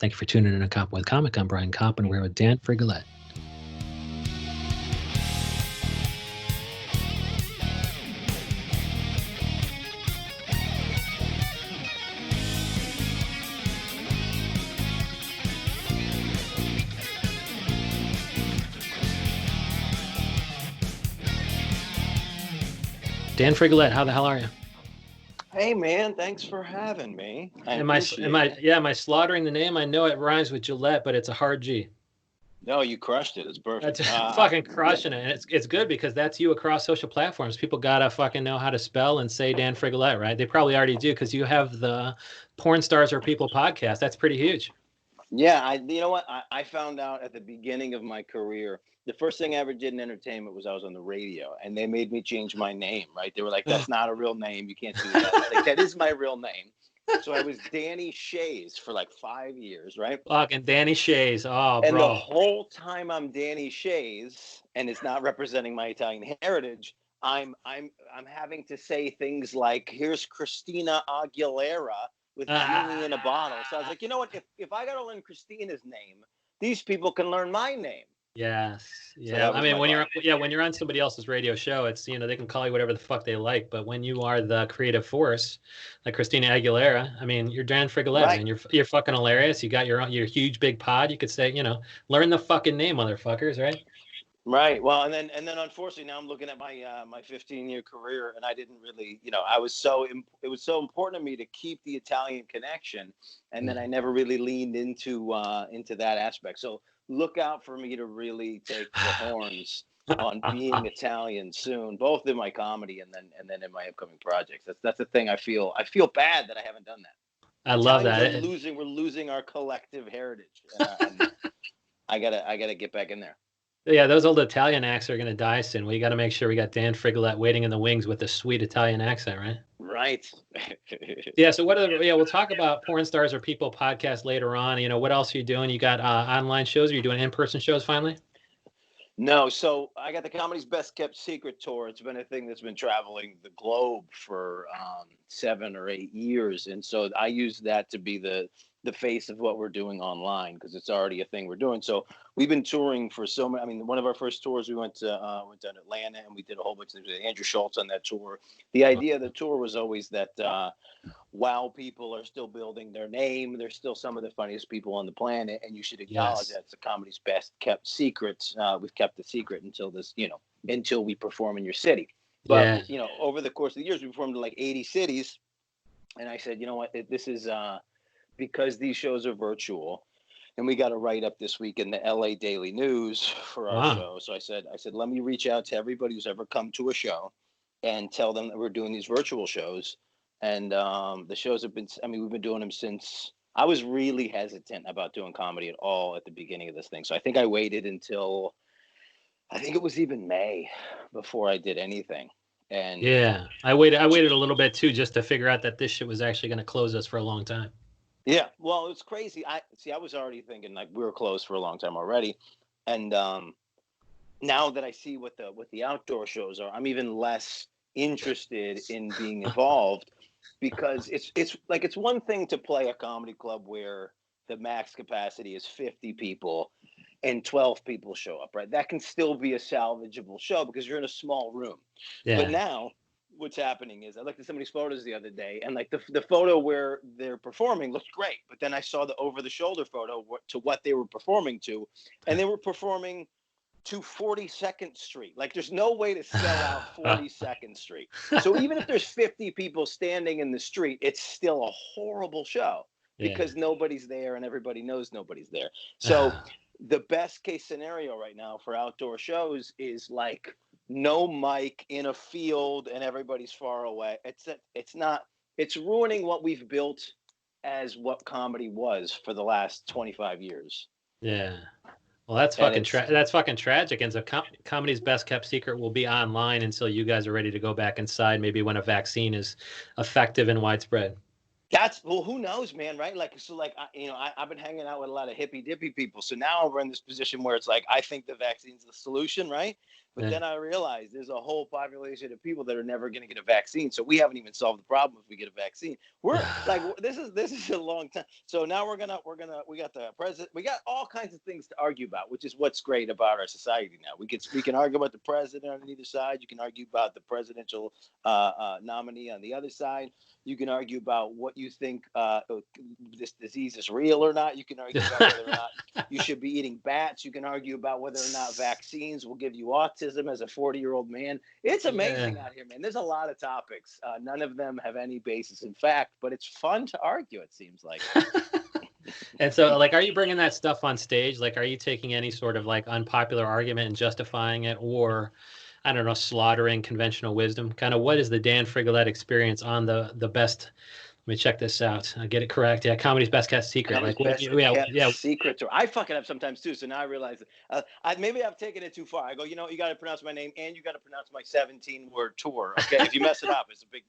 Thank you for tuning in to Koppen with Comic. I'm Brian Koppen. We're with Dan Frigolette. Dan Frigolette, how the hell are you? Hey man, thanks for having me. Am I slaughtering the name? I know it rhymes with Gillette, but it's a hard G. No, you crushed it. It's perfect. That's fucking crushing it. And it's good because that's you across social platforms. People gotta fucking know how to spell and say Dan Frigolette, right? They probably already do because you have the Porn Stars Are People podcast. That's pretty huge. Yeah, you know what? I found out at the beginning of my career, the first thing I ever did in entertainment was I was on the radio, and they made me change my name, right? They were like, that's not a real name. You can't do that. Like, that is my real name. So I was Danny Shays for like 5 years, right? Fucking Danny Shays. Oh, and bro. the whole time I'm Danny Shays, and it's not representing my Italian heritage, I'm having to say things like, here's Christina Aguilera with Genie in a Bottle. So I was like, you know what? If I got to learn Christina's name, these people can learn my name. Yes. Yeah. So I mean, when you're on somebody else's radio show, it's, they can call you whatever the fuck they like. But when you are the creative force, like Christina Aguilera, I mean, you're Dan Frigolette, right. Man. You're fucking hilarious. You got your huge big pod. You could say, learn the fucking name, motherfuckers, right? Right. Well, and then unfortunately now I'm looking at my my 15-year career, and I didn't really, it was so important to me to keep the Italian connection, and then I never really leaned into that aspect. So look out for me to really take the horns on being Italian soon, both in my comedy and then in my upcoming projects. That's the thing. I feel bad that I haven't done that. I love that. We're losing our collective heritage. And I gotta get back in there. Yeah, those old Italian acts are going to die soon. We got to make sure we got Dan Frigolette waiting in the wings with a sweet Italian accent, right? Right. Yeah. So we'll talk about Porn Stars Are People podcast later on. What else are you doing? You got online shows? Are you doing in-person shows finally? No. So I got the Comedy's Best Kept Secret tour. It's been a thing that's been traveling the globe for 7 or 8 years. And so I use that to be the face of what we're doing online, because it's already a thing we're doing. So we've been touring for so many. I mean, one of our first tours, we went to Atlanta, and we did a whole bunch of things with Andrew Schultz on that tour. The idea of the tour was always that while people are still building their name, they're still some of the funniest people on the planet, and you should acknowledge that's the Comedy's best kept secret. We've kept the secret until until we perform in your city. But over the course of the years, we performed in like 80 cities, and I said, you know what, this is because these shows are virtual, and we got a write-up this week in the LA Daily News for our show. So I said, let me reach out to everybody who's ever come to a show and tell them that we're doing these virtual shows. And the shows have been, we've been doing them since I was really hesitant about doing comedy at all at the beginning of this thing. So I think I waited until, I think it was even May before I did anything. And yeah, I waited a little bit too, just to figure out that this shit was actually going to close us for a long time. Yeah, well, it's crazy. I was already thinking like we were closed for a long time already, and now that I see what the outdoor shows are, I'm even less interested in being involved, because it's one thing to play a comedy club where the max capacity is 50 people and 12 people show up, right? That can still be a salvageable show because you're in a small room. Yeah. But now what's happening is I looked at somebody's photos the other day, and like the photo where they're performing looked great, but then I saw the over the shoulder photo to what they were performing to, and they were performing to 42nd Street. Like there's no way to sell out 42nd Street. So even if there's 50 people standing in the street, it's still a horrible show because nobody's there and everybody knows nobody's there. So the best case scenario right now for outdoor shows is like no mic in a field and everybody's far away. It's ruining what we've built as what comedy was for the last 25 years. Yeah. Well, that's fucking tragic. And so comedy's best kept secret will be online until you guys are ready to go back inside, maybe when a vaccine is effective and widespread. Who knows, man, right? I've been hanging out with a lot of hippy dippy people. So now we're in this position where it's like, I think the vaccine's the solution, right? But then I realized there's a whole population of people that are never going to get a vaccine. So we haven't even solved the problem if we get a vaccine. We're like, this is a long time. So now we got the president. We got all kinds of things to argue about, which is what's great about our society now. We can argue about the president on either side. You can argue about the presidential nominee on the other side. You can argue about what you think this disease is real or not. You can argue about whether or not you should be eating bats. You can argue about whether or not vaccines will give you autism as a 40-year-old man. It's amazing out here, man. There's a lot of topics. None of them have any basis in fact, but it's fun to argue, it seems like. And so, like, are you bringing that stuff on stage? Like, are you taking any sort of like unpopular argument and justifying it, or I don't know, slaughtering conventional wisdom? Kind of what is the Dan Frigolette experience on the best? Let me check this out. I get it correct. Yeah, comedy's best kept secret. Like, secret. I fuck it up sometimes too. So now I realize maybe I've taken it too far. I go, you got to pronounce my name and you got to pronounce my 17-word tour. Okay, if you mess it up, it's a big.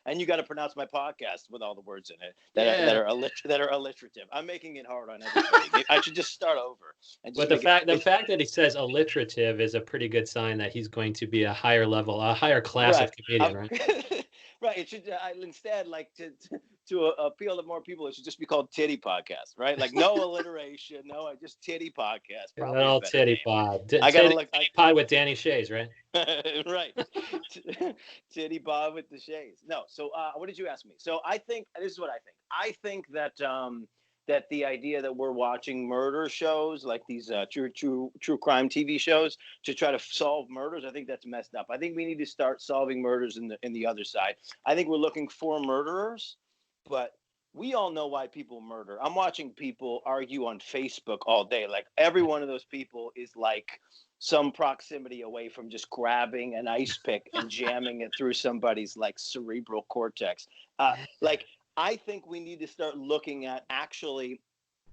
And you got to pronounce my podcast with all the words in it that are alliterative. I'm making it hard on everybody. I should just start over. But the fact that he says alliterative is a pretty good sign that he's going to be a higher level, a higher class of comedian, right? Right. It should instead, like, to appeal to more people, it should just be called Titty Podcast, right? Like, no alliteration, just Titty Podcast. Probably all Titty Pod. Titty Pod with Danny Shays, right? Right. Titty Pod with the Shays. No. So, what did you ask me? So, I think this is what I think. I think that that the idea that we're watching murder shows, like these true crime TV shows, to try to solve murders, I think that's messed up. I think we need to start solving murders in the other side. I think we're looking for murderers, but we all know why people murder. I'm watching people argue on Facebook all day. Like, every one of those people is like some proximity away from just grabbing an ice pick and jamming it through somebody's like cerebral cortex. I think we need to start looking at actually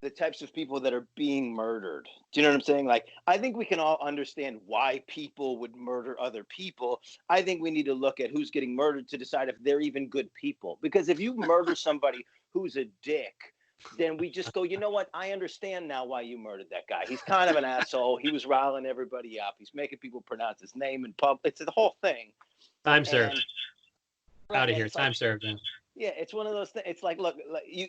the types of people that are being murdered. Do you know what I'm saying? Like, I think we can all understand why people would murder other people. I think we need to look at who's getting murdered to decide if they're even good people. Because if you murder somebody who's a dick, then we just go, you know what? I understand now why you murdered that guy. He's kind of an asshole. He was riling everybody up. He's making people pronounce his name in public. It's the whole thing. Time served. Out of here. Time served, man. Yeah, it's one of those things. It's like, look,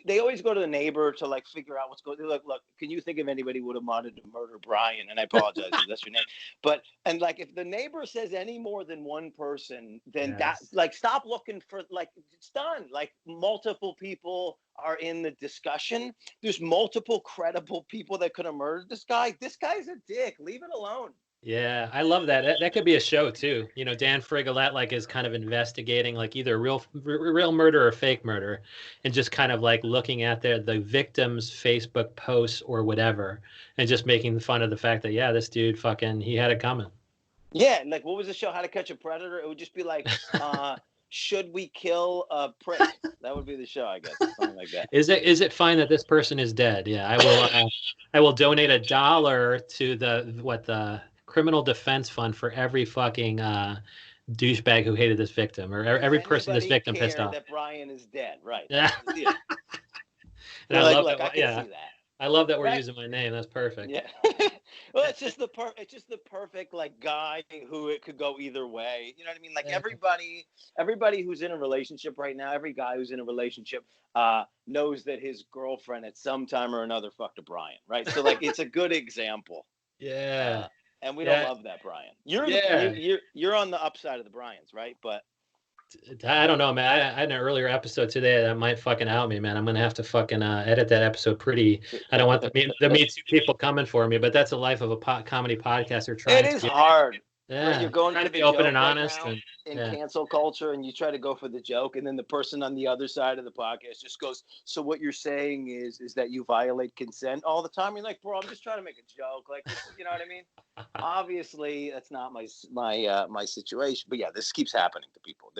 they always go to the neighbor to like figure out what's going on. Look, can you think of anybody who would have wanted to murder Brian? And I apologize if that's your name. And like, if the neighbor says any more than one person, then stop looking for, like, it's done. Like, multiple people are in the discussion. There's multiple credible people that could have murdered this guy. This guy's a dick. Leave it alone. Yeah, I love that. That could be a show too. Dan Frigolette like is kind of investigating like either real murder or fake murder, and just kind of like looking at the victim's Facebook posts or whatever, and just making fun of the fact that this dude he had it coming. Yeah, like, what was the show? How to Catch a Predator? It would just be like, should we kill a prick? That would be the show, I guess. Something like that. Is it fine that this person is dead? Yeah, I will donate $1 to the criminal defense fund for every fucking douchebag who hated this victim, or every person this victim pissed off. That Brian is dead, right? Yeah. And I love that. I can see that. I love that we're using my name. That's perfect. Yeah. Well, it's just the perfect like guy who it could go either way. You know what I mean? Like, everybody who's in a relationship right now, every guy who's in a relationship knows that his girlfriend at some time or another fucked a Brian, right? So like, it's a good example. Yeah. And we don't love that, Brian. You're on the upside of the Bryans, right? But I don't know, man. I had an earlier episode today that might fucking out me, man. I'm gonna have to fucking edit that episode pretty. I don't want the Me Too people coming for me, but that's the life of a comedy podcaster. It is hard. Yeah, right? You're going to be open and honest in cancel culture, and you try to go for the joke, and then the person on the other side of the podcast just goes, "So what you're saying is that you violate consent all the time?" You're like, "Bro, I'm just trying to make a joke." Like, you know what I mean? Obviously, that's not my situation. But yeah, this keeps happening to people.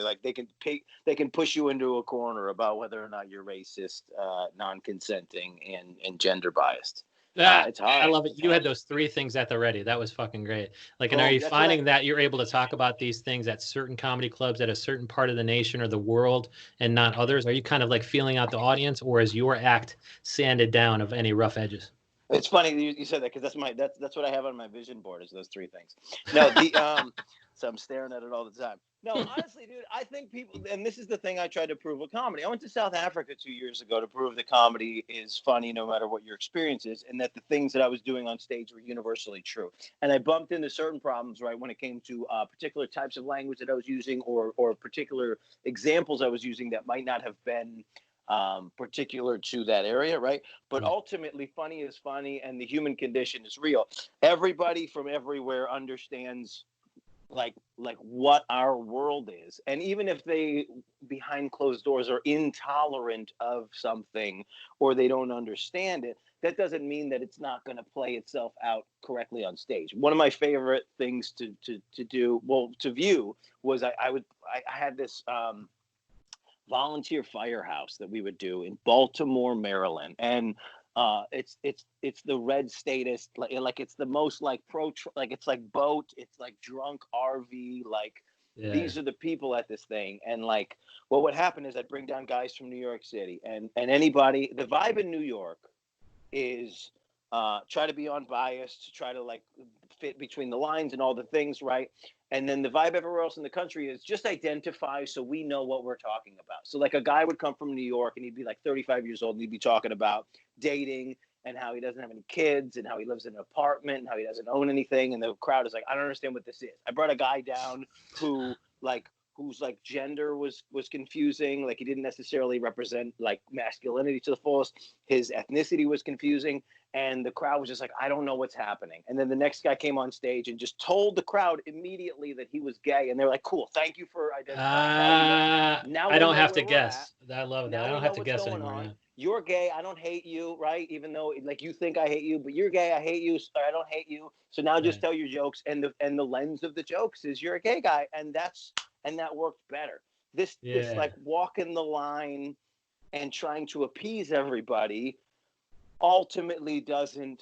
They can push you into a corner about whether or not you're racist, non-consenting, and gender biased. It's hard. I love it. You had those 3 things at the ready. That was fucking great. Like, and are you finding that you're able to talk about these things at certain comedy clubs at a certain part of the nation or the world and not others? Are you kind of like feeling out the audience, or is your act sanded down of any rough edges? It's funny you said that because that's what I have on my vision board is those three things. No, so I'm staring at it all the time. No, honestly, dude, I think people, and this is the thing I tried to prove with comedy. I went to South Africa 2 years ago to prove that comedy is funny no matter what your experience is, and that the things that I was doing on stage were universally true. And I bumped into certain problems, right, when it came to particular types of language that I was using or particular examples I was using that might not have been particular to that area, right? But ultimately, funny is funny, and the human condition is real. Everybody from everywhere understands like what our world is, and even if they behind closed doors are intolerant of something or they don't understand it, that doesn't mean that it's not going to play itself out correctly on stage. One of my favorite things to view was I had this volunteer firehouse that we would do in Baltimore, Maryland, and it's the red statist, like it's the most like like it's like boat, it's like drunk RV, like these are the people at this thing. And like what would happen is I'd bring down guys from New York City, and anybody, the vibe in New York is try to be unbiased, to try to like fit between the lines and all the things, right? And then the vibe everywhere else in the country is just identify so we know what we're talking about. So like a guy would come from New York and he'd be like 35 years old and he'd be talking about dating and how he doesn't have any kids and how he lives in an apartment and how he doesn't own anything. And the crowd is like, I don't understand what this is. I brought a guy down whose like gender was confusing. Like he didn't necessarily represent like masculinity to the fullest. His ethnicity was confusing. And the crowd was just like, I don't know what's happening. And then the next guy came on stage and just told the crowd immediately that he was gay. And they're like, cool, thank you for identifying. Now I don't have to guess. I love that. I don't have to guess anymore. Yeah. You're gay. I don't hate you, right? Even though like you think I hate you, but you're gay. I hate you. So I don't hate you. So now just tell your jokes. And the lens of the jokes is you're a gay guy. And that worked better. This like walking the line and trying to appease everybody ultimately doesn't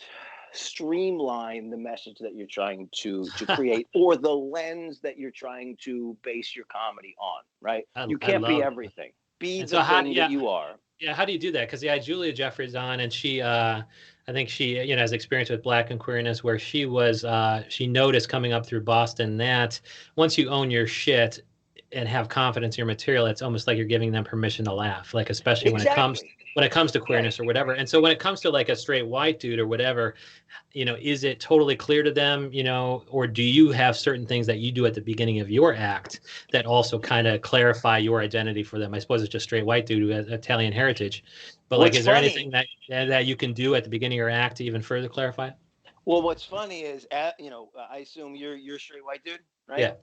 streamline the message that you're trying to create or the lens that you're trying to base your comedy on, right? You can't be everything. Be the thing that you are. Yeah, how do you do that? Because Julia Jeffries on, and she, I think she, has experience with Black and queerness, where she was, she noticed coming up through Boston that once you own your shit and have confidence in your material, it's almost like you're giving them permission to laugh, like especially when it comes to queerness or whatever. And so when it comes to like a straight white dude or whatever, is it totally clear to them, or do you have certain things that you do at the beginning of your act that also kind of clarify your identity for them? I suppose it's just straight white dude who has Italian heritage, but like, is there anything that you can do at the beginning of your act to even further clarify it? Well, what's funny is, I assume you're a straight white dude, right? Yeah.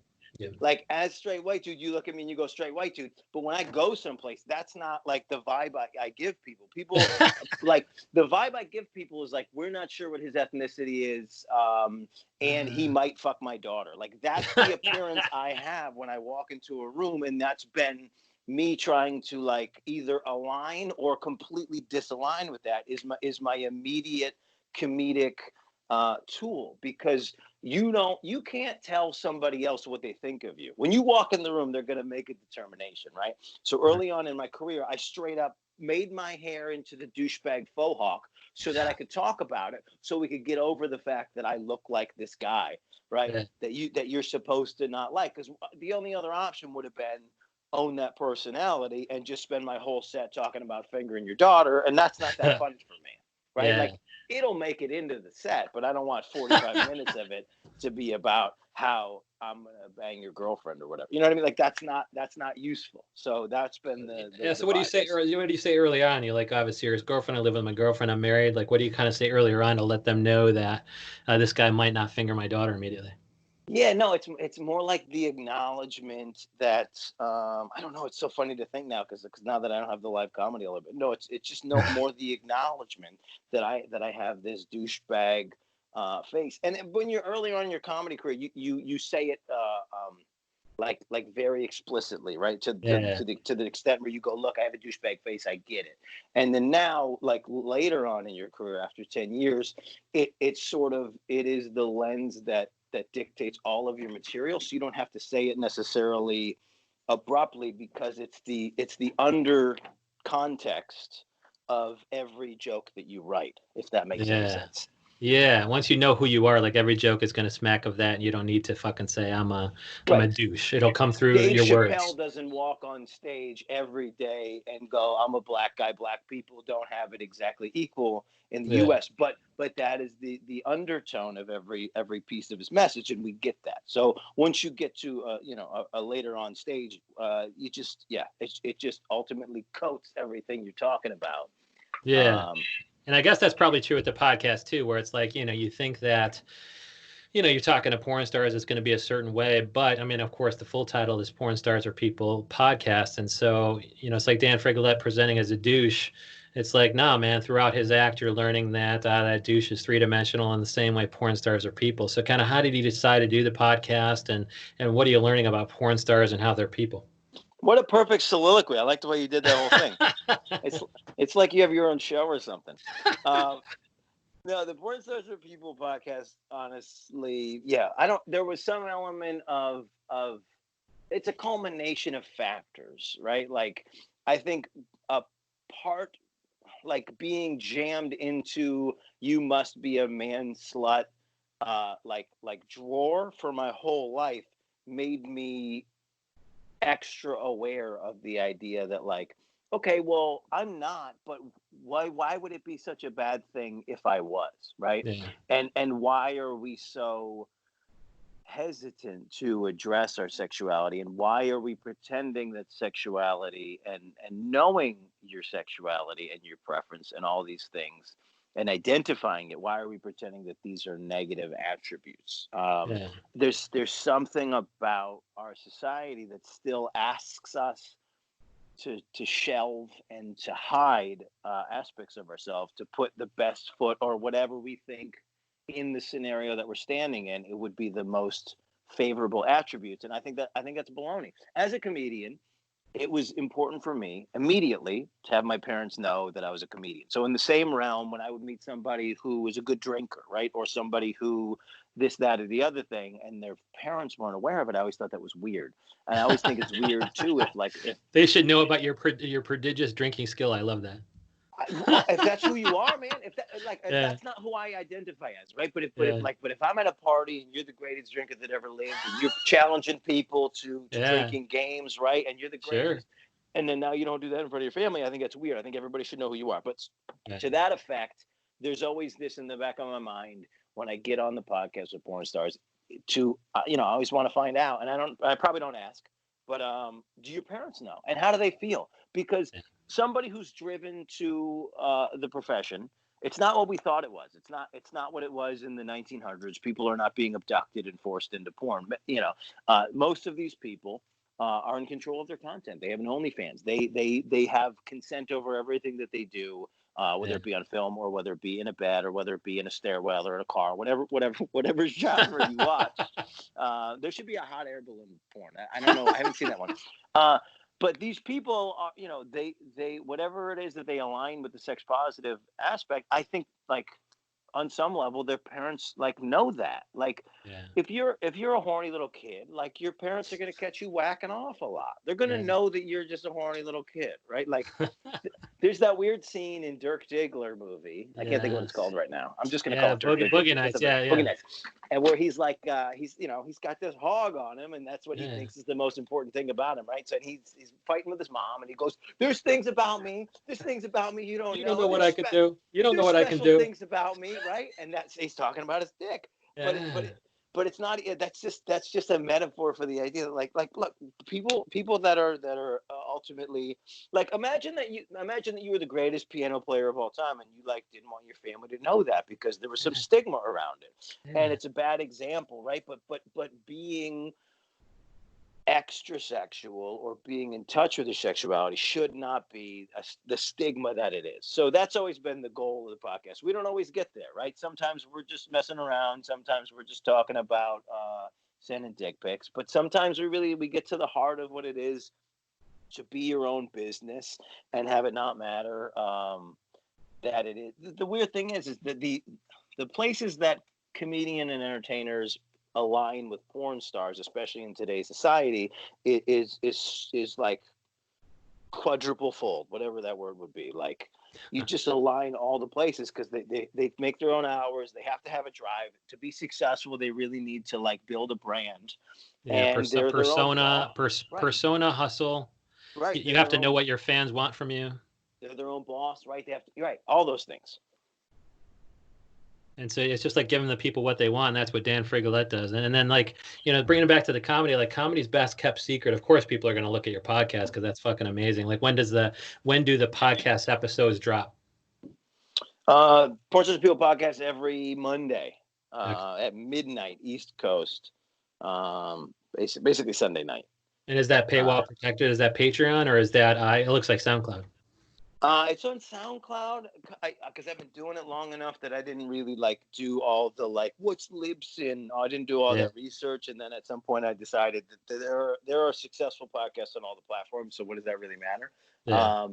Like as straight white dude, you look at me and you go straight white dude. But when I go someplace, that's not like the vibe I give people. People like the vibe I give people is like, we're not sure what his ethnicity is. And he might fuck my daughter. Like that's the appearance I have when I walk into a room. And that's been me trying to like either align or completely disalign with that is my immediate comedic tool, because you can't tell somebody else what they think of you. When you walk in the room, they're going to make a determination, right? So early on in my career, I straight up made my hair into the douchebag faux hawk so that I could talk about it, so we could get over the fact that I look like this guy, right? Yeah. That you're supposed to not like, because the only other option would have been own that personality and just spend my whole set talking about fingering your daughter, and that's not that fun for me, right? Yeah. Like it'll make it into the set, but I don't want 45 minutes of it to be about how I'm gonna bang your girlfriend or whatever. You know what I mean? Like that's not useful. So that's been the So what do you say? What do you say early on? You're like, I have a serious girlfriend. I live with my girlfriend. I'm married. Like, what do you kind of say earlier on to let them know that this guy might not finger my daughter immediately? Yeah, no, it's more like the acknowledgement that I don't know. It's so funny to think now because now that I don't have the live comedy a little bit. No, it's just no more the acknowledgement that I have this douchebag face. And when you're earlier on in your comedy career, you say it like very explicitly, right? To the extent where you go, look, I have a douchebag face, I get it. And then now, like later on in your career, after 10 years, it is the lens that dictates all of your material. So you don't have to say it necessarily abruptly, because it's the under context of every joke that you write, if that makes any sense. Yeah, once you know who you are, like every joke is going to smack of that, and you don't need to fucking say I'm a douche. It'll come through Dave your Chappelle words. doesn't walk on stage every day and go, "I'm a black guy. Black people don't have it exactly equal in the U.S." But that is the undertone of every piece of his message, and we get that. So once you get to a later on stage, you just it just ultimately coats everything you're talking about. Yeah. And I guess that's probably true with the podcast too, where it's like, you think that, you're talking to porn stars, it's going to be a certain way. But I mean, of course, the full title is Porn Stars Are People podcast. And so, it's like Dan Frigolette presenting as a douche. It's like, nah, man, throughout his act, you're learning that that douche is three-dimensional in the same way porn stars are people. So kind of how did you decide to do the podcast, and what are you learning about porn stars and how they're people? What a perfect soliloquy. I like the way you did that whole thing. It's like you have your own show or something. No, the Porn Stars Are People podcast, honestly, there was some element of it's a culmination of factors, right? Like, I think a part, like being jammed into you must be a man slut, like drawer for my whole life made me extra aware of the idea that, like, okay, well, I'm not, but why would it be such a bad thing if I was, right? And why are we so hesitant to address our sexuality, and why are we pretending that sexuality and knowing your sexuality and your preference and all these things and identifying it, why are we pretending that these are negative attributes? There's something about our society that still asks us to shelve and to hide aspects of ourselves, to put the best foot or whatever we think in the scenario that we're standing in, it would be the most favorable attributes. And I think that's baloney. As a comedian, it was important for me immediately to have my parents know that I was a comedian. So in the same realm, when I would meet somebody who was a good drinker, right, or somebody who this, that, or the other thing, and their parents weren't aware of it, I always thought that was weird. And I always think it's weird too if they should know about your prodigious drinking skill. I love that. If that's who you are, man, if that's not who I identify as, right? But if I'm at a party and you're the greatest drinker that ever lived, and you're challenging people to drinking games, right? And you're the greatest, and then now you don't do that in front of your family, I think that's weird. I think everybody should know who you are. But to that effect, there's always this in the back of my mind when I get on the podcast with porn stars. To I always want to find out, and I probably don't ask, but do your parents know, and how do they feel? Because somebody who's driven to the profession, it's not what we thought it was. It's not what it was in the 1900s. People are not being abducted and forced into porn. Most of these people are in control of their content. They have an OnlyFans. They have consent over everything that they do, whether it be on film or whether it be in a bed or whether it be in a stairwell or in a car, whatever genre you watch. There should be a hot air balloon porn. I don't know. I haven't seen that one. But these people are, they whatever it is that they align with the sex positive aspect, I think, like, on some level, their parents know that. Like, if you're a horny little kid, like, your parents are going to catch you whacking off a lot. They're going to know that you're just a horny little kid, right? Like, there's that weird scene in Dirk Diggler movie. I can't think of what it's called right now. I'm just going to call it Dirk Diggler. Boogie Nights. Boogie Nights. And where he's like, he's got this hog on him, and that's what he thinks is the most important thing about him, right? So he's fighting with his mom, and he goes, "There's things about me. There's things about me you don't know. What I could do. You don't know what I can do. Things about me, right?" And he's talking about his dick. But it's not. That's just a metaphor for the idea that, like, look, people that are ultimately, like, imagine that you were the greatest piano player of all time, and you didn't want your family to know that because there was some stigma around it, and it's a bad example, right? But being extra sexual or being in touch with your sexuality should not be the stigma that it is. So that's always been the goal of the podcast. We don't always get there, right? Sometimes we're just messing around. Sometimes we're just talking about sending dick pics. But sometimes we get to the heart of what it is to be your own business and have it not matter that it is. The weird thing is that the places that comedian and entertainers align with porn stars, especially in today's society, is like quadruple fold, whatever that word would be. Like, You just align all the places because they make their own hours. They have to have a drive to be successful. They really need to like build a brand. Yeah, And they're their own boss. persona hustle. Right. You have to know what your fans want from you. They're their own boss, right? They have to, right. All those things. And so it's just like giving the people what they want. That's what Dan Frigolette does. And then like, bringing it back to the comedy, like comedy's best kept secret. Of course, people are going to look at your podcast because that's fucking amazing. Like when do the podcast episodes drop? Portraits of People podcast every Monday at midnight East Coast. Basically Sunday night. And is that paywall protected? Is that Patreon or is that it looks like SoundCloud? It's on SoundCloud because I've been doing it long enough that I didn't really like do all the like what's Libsyn. I didn't do all that research, and then at some point I decided that there are successful podcasts on all the platforms. So what does that really matter? Yeah.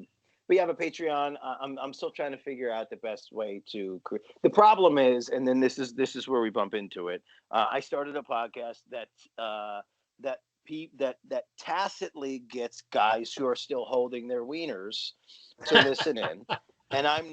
But yeah, I have a Patreon. I'm still trying to figure out the best way to create. The problem is, and then this is where we bump into it. I started a podcast that tacitly gets guys who are still holding their wieners to listen in, and I'm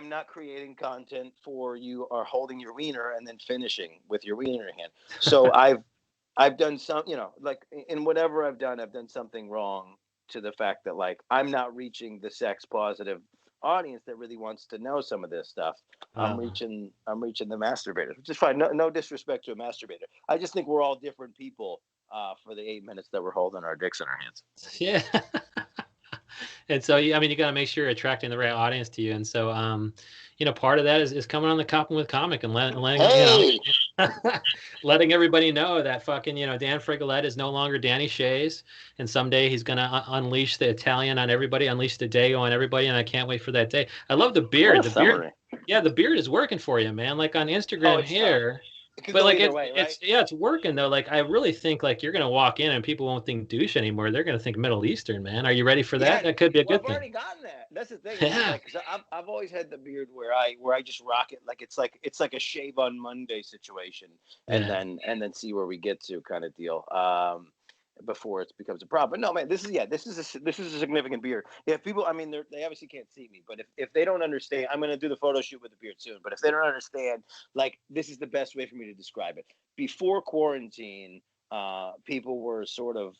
not creating content for you or holding your wiener and then finishing with your wiener in hand. So I've done some, like in whatever I've done something wrong to the fact that like I'm not reaching the sex positive audience that really wants to know some of this stuff. I'm reaching the masturbators, which is fine. No disrespect to a masturbator. I just think we're all different people for the 8 minutes that we're holding our dicks in our hands. Yeah. And so, you got to make sure you're attracting the right audience to you. And so, part of that is coming on the Koppen with Comic and letting everybody know that fucking, Dan Frigolette is no longer Danny Shays. And someday he's going to unleash the Italian on everybody, unleash the Dago on everybody. And I can't wait for that day. I love the beard. The beard is working for you, man. Like on Instagram here. But like it's working though. Like I really think like you're gonna walk in and people won't think douche anymore. They're gonna think Middle Eastern, man. Are you ready for that? That could be a good thing. I've already gotten that. That's the thing. Yeah. Like, I've always had the beard where I just rock it like it's like a shave on Monday situation, and then see where we get to kind of deal. Before it becomes a problem. But no, man, this is a significant beard. If people, they obviously can't see me, but if they don't understand, I'm going to do the photo shoot with the beard soon. But if they don't understand, like this is the best way for me to describe it. Before quarantine, people were sort of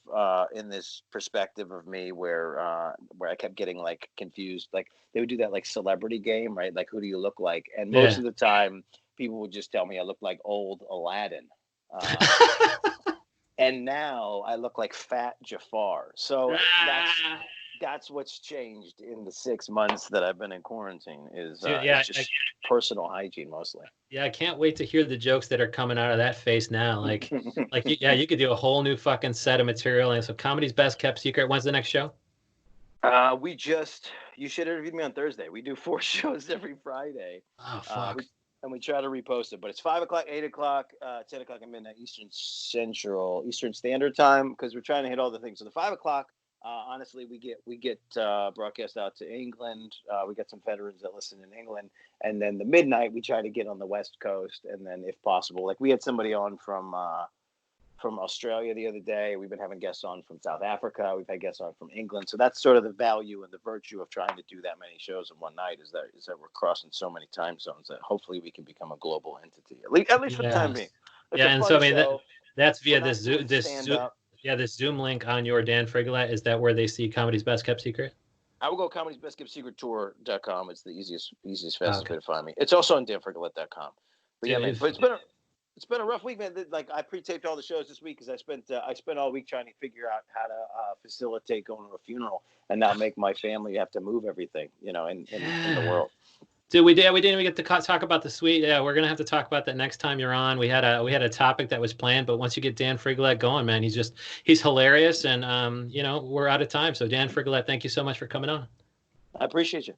in this perspective of me where I kept getting like confused. Like they would do that like celebrity game, right? Like who do you look like? And most of the time, people would just tell me I look like old Aladdin. And now I look like fat Jafar. So that's what's changed in the 6 months that I've been in quarantine is just personal hygiene mostly. Yeah, I can't wait to hear the jokes that are coming out of that face now. Like you could do a whole new fucking set of material. And so comedy's best kept secret. When's the next show? You should interview me on Thursday. We do 4 shows every Friday. Oh, fuck. And we try to repost it, but it's 5 o'clock, 8 o'clock, 10 o'clock at midnight Eastern Standard Time because we're trying to hit all the things. So the 5 o'clock, honestly, we get broadcast out to England. We got some veterans that listen in England, and then the midnight we try to get on the West Coast, and then if possible, like we had somebody on from Australia the other day. We've been having guests on from South Africa. We've had guests on from England. So that's sort of the value and the virtue of trying to do that many shows in one night is that we're crossing so many time zones that hopefully we can become a global entity, at least for the time being. And so that's via this Zoom link on your Dan Frigolette. Is that where they see Comedy's Best Kept Secret? I will go comedy's best kept secret tour.com. It's the easiest, fastest way to find me. It's also on danfrigolette.com. But yeah, man, but it's been a rough week, man. Like I pre-taped all the shows this week because I spent all week trying to figure out how to facilitate going to a funeral and not make my family have to move everything, in the world. Dude, we didn't even get to talk about the suite. Yeah, we're gonna have to talk about that next time you're on. We had a topic that was planned, but once you get Dan Frigolette going, man, he's hilarious, and we're out of time. So Dan Frigolette, thank you so much for coming on. I appreciate you.